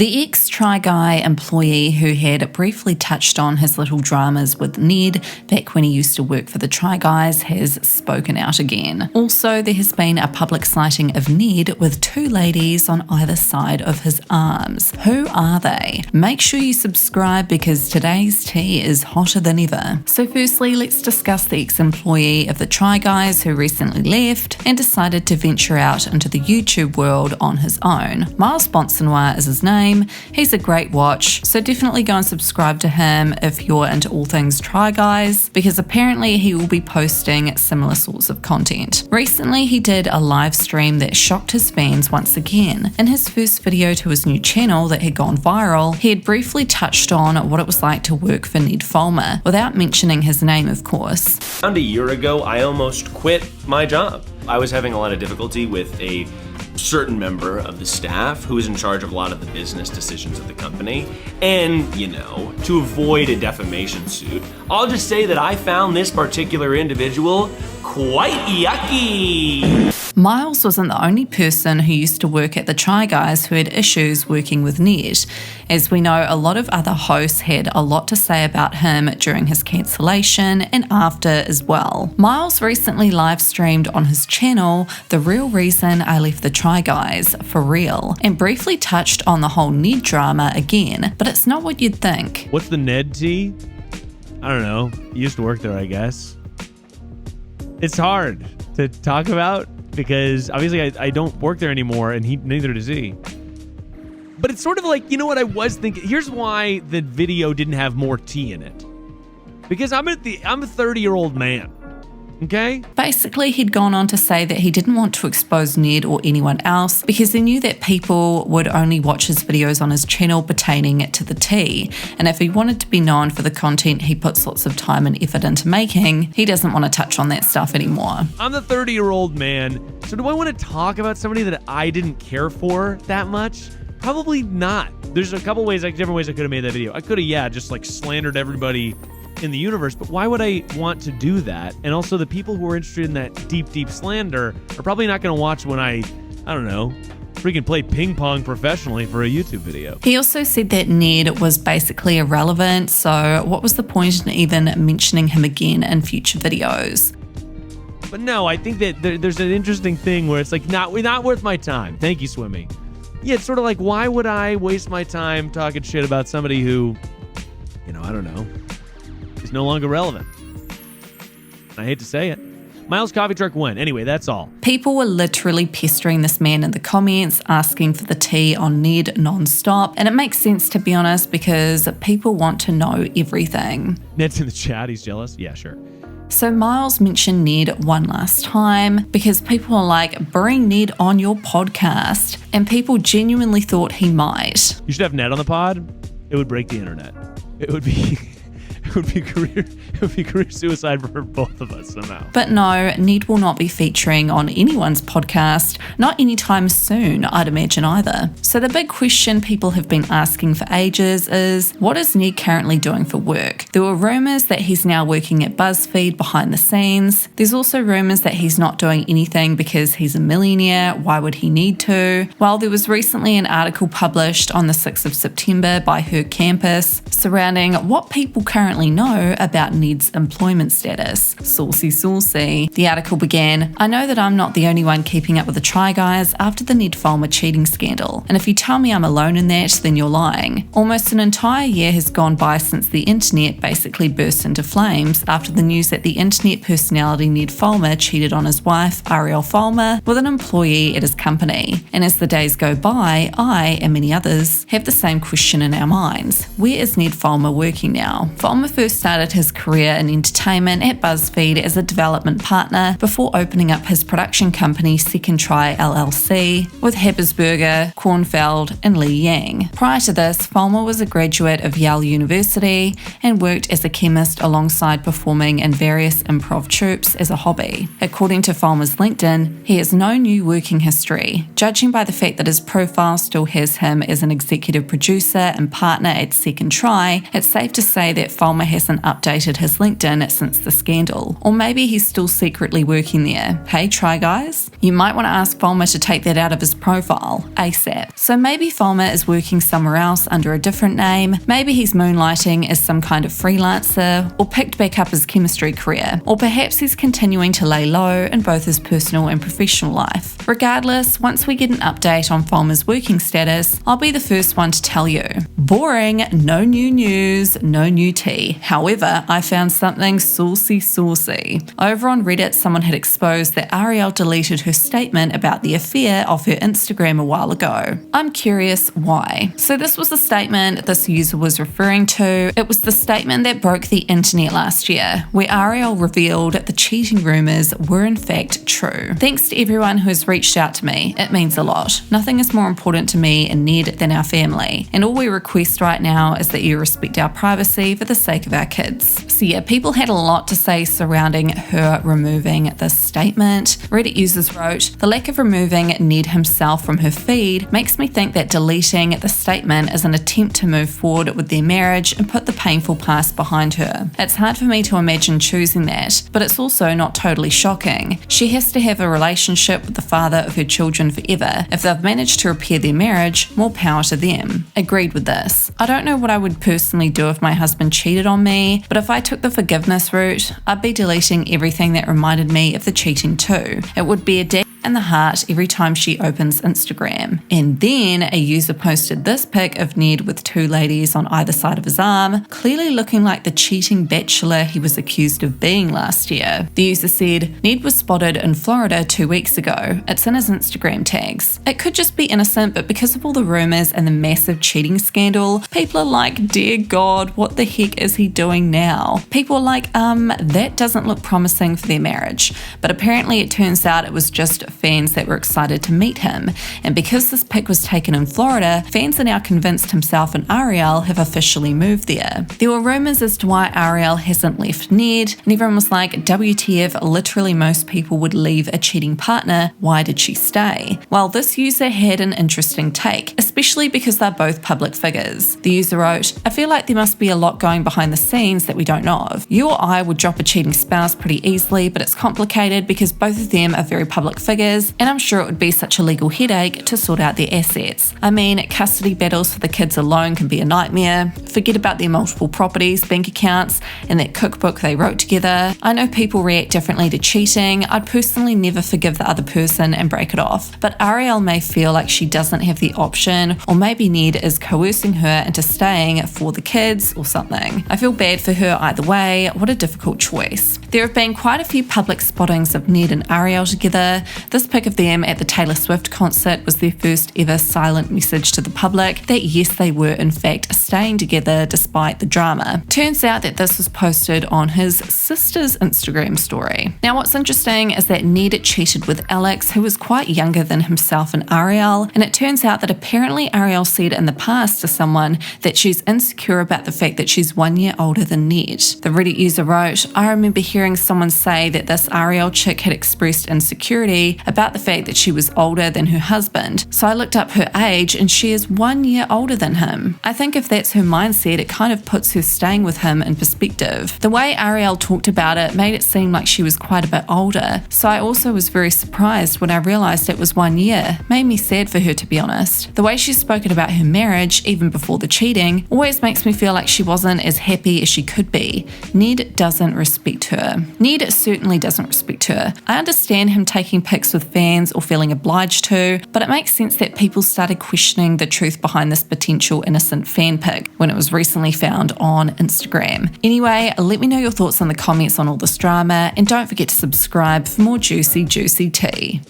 The ex-Try Guy employee who had briefly touched on his little dramas with Ned back when he used to work for the Try Guys has spoken out again. Also, there has been a public sighting of Ned with two ladies on either side of his arms. Who are they? Make sure you subscribe because today's tea is hotter than ever. So firstly, let's discuss the ex-employee of the Try Guys who recently left and decided to venture out into the YouTube world on his own. Miles Bonsonoir is his name. He's a great watch, so definitely go and subscribe to him if you're into all things Try Guys, because apparently he will be posting similar sorts of content. Recently, he did a live stream that shocked his fans once again. In his first video to his new channel that had gone viral, he had briefly touched on what it was like to work for Ned Fulmer, without mentioning his name, of course. Around a year ago, I almost quit my job. I was having a lot of difficulty with a certain member of the staff who is in charge of a lot of the business decisions of the company. And, you know, to avoid a defamation suit, I'll just say that I found this particular individual quite yucky. Miles wasn't the only person who used to work at the Try Guys who had issues working with Ned. As we know, a lot of other hosts had a lot to say about him during his cancellation and after as well. Miles recently live streamed on his channel The Real Reason I Left the Try Guys for Real and briefly touched on the whole Ned drama again, but it's not what you'd think. What's the Ned tea? I don't know. He used to work there, I guess. It's hard to talk about because obviously I don't work there anymore and neither does he. But it's sort of like, you know what I was thinking? Here's why the video didn't have more tea in it. Because I'm a 30-year-old man. Okay? Basically, he'd gone on to say that he didn't want to expose Ned or anyone else because he knew that people would only watch his videos on his channel pertaining to the tea. And if he wanted to be known for the content he puts lots of time and effort into making, he doesn't want to touch on that stuff anymore. I'm the 30-year-old man, so do I want to talk about somebody that I didn't care for that much? Probably not. There's a couple ways, different ways I could have made that video. I could have, just like slandered everybody in the universe, but why would I want to do that? And also the people who are interested in that deep slander are probably not going to watch when I don't know, freaking play ping pong professionally for a YouTube video. He also said that Ned was basically irrelevant, so what was the point in even mentioning him again in future videos? But no, I think that there's an interesting thing where it's like, not worth my time. Thank you, Swimmy. Yeah, it's sort of like, why would I waste my time talking shit about somebody who, I don't know, is no longer relevant? I hate to say it. Miles Coffee Truck won. Anyway, that's all. People were literally pestering this man in the comments, asking for the tea on Ned non-stop. And it makes sense, to be honest, because people want to know everything. Ned's in the chat. He's jealous. Yeah, sure. So Miles mentioned Ned one last time because people are like, bring Ned on your podcast. And people genuinely thought he might. You should have Ned on the pod. It would break the internet. It would be career suicide for both of us somehow. But no, Ned will not be featuring on anyone's podcast, not anytime soon, I'd imagine either. So the big question people have been asking for ages is, what is Ned currently doing for work? There were rumours that he's now working at BuzzFeed behind the scenes. There's also rumours that he's not doing anything because he's a millionaire. Why would he need to? Well, there was recently an article published on the 6th of September by Her Campus surrounding what people currently know about Ned's employment status. Saucy. The article began, I know that I'm not the only one keeping up with the Try Guys after the Ned Fulmer cheating scandal. And if you tell me I'm alone in that, then you're lying. Almost an entire year has gone by since the internet basically burst into flames after the news that the internet personality Ned Fulmer cheated on his wife, Ariel Fulmer, with an employee at his company. And as the days go by, I, and many others, have the same question in our minds. Where is Ned Fulmer working now? Fulmer first started his career in entertainment at BuzzFeed as a development partner before opening up his production company Second Try LLC with Habersberger, Kornfeld and Lee Yang. Prior to this, Fulmer was a graduate of Yale University and worked as a chemist alongside performing in various improv troupes as a hobby. According to Fulmer's LinkedIn, he has no new working history. Judging by the fact that his profile still has him as an executive producer and partner at Second Try, it's safe to say that Fulmer Fulmer hasn't updated his LinkedIn since the scandal. Or maybe he's still secretly working there. Hey, try guys? You might want to ask Fulmer to take that out of his profile, ASAP. So maybe Fulmer is working somewhere else under a different name, maybe he's moonlighting as some kind of freelancer, or picked back up his chemistry career, or perhaps he's continuing to lay low in both his personal and professional life. Regardless, once we get an update on Fulmer's working status, I'll be the first one to tell you. Boring, no new news, no new tea. However, I found something saucy. Over on Reddit, someone had exposed that Ariel deleted her statement about the affair off her Instagram a while ago. I'm curious why. So this was the statement this user was referring to. It was the statement that broke the internet last year, where Ariel revealed the cheating rumours were in fact true. Thanks to everyone who has reached out to me. It means a lot. Nothing is more important to me and Ned than our family. And all we request right now is that you respect our privacy for the sake of our kids. So yeah, people had a lot to say surrounding her removing this statement. Reddit users wrote, the lack of removing Ned himself from her feed makes me think that deleting the statement is an attempt to move forward with their marriage and put the painful past behind her. It's hard for me to imagine choosing that, but it's also not totally shocking. She has to have a relationship with the father of her children forever. If they've managed to repair their marriage, more power to them. Agreed with this. I don't know what I would personally do if my husband cheated on me, but if I took the forgiveness route, I'd be deleting everything that reminded me of the cheating too. It would be a dagger in the heart every time she opens Instagram. And then a user posted this pic of Ned with two ladies on either side of his arm, clearly looking like the cheating bachelor he was accused of being last year. The user said, Ned was spotted in Florida 2 weeks ago. It's in his Instagram tags. It could just be innocent, but because of all the rumours and the massive cheating scandal, people are like, dear God, what the heck is he doing now? People are like, that doesn't look promising for their marriage. But apparently it turns out it was just fans that were excited to meet him. And because this pic was taken in Florida, fans are now convinced himself and Ariel have officially moved there. There were rumours as to why Ariel hasn't left Ned, and everyone was like, WTF, literally most people would leave a cheating partner, why did she stay? Well, this user had an interesting take, especially because they're both public figures. The user wrote, I feel like there must be a lot going behind the scenes that we don't know of. You or I would drop a cheating spouse pretty easily, but it's complicated because both of them are very public figures, and I'm sure it would be such a legal headache to sort out their assets. I mean, custody battles for the kids alone can be a nightmare. Forget about their multiple properties, bank accounts, and that cookbook they wrote together. I know people react differently to cheating. I'd personally never forgive the other person and break it off. But Ariel may feel like she doesn't have the option, or maybe Ned is coercing her into staying for the kids or something. I feel bad for her either way. What a difficult choice. There have been quite a few public spottings of Ned and Ariel together. This pic of them at the Taylor Swift concert was their first ever silent message to the public that yes, they were in fact staying together despite the drama. Turns out that this was posted on his sister's Instagram story. Now what's interesting is that Ned cheated with Alex, who was quite younger than himself and Ariel, and it turns out that apparently Ariel said in the past to someone that she's insecure about the fact that she's 1 year older than Ned. The Reddit user wrote, I remember hearing someone say that this Ariel chick had expressed insecurity about the fact that she was older than her husband. So I looked up her age and she is 1 year older than him. I think if that's her mindset, it kind of puts her staying with him in perspective. The way Ariel talked about it made it seem like she was quite a bit older. So I also was very surprised when I realised it was 1 year. Made me sad for her, to be honest. The way she's spoken about her marriage, even before the cheating, always makes me feel like she wasn't as happy as she could be. Ned doesn't respect her. Ned certainly doesn't respect her. I understand him taking pics with fans or feeling obliged to, but it makes sense that people started questioning the truth behind this potential innocent fan pic when it was recently found on Instagram. Anyway, let me know your thoughts in the comments on all this drama, and don't forget to subscribe for more juicy tea.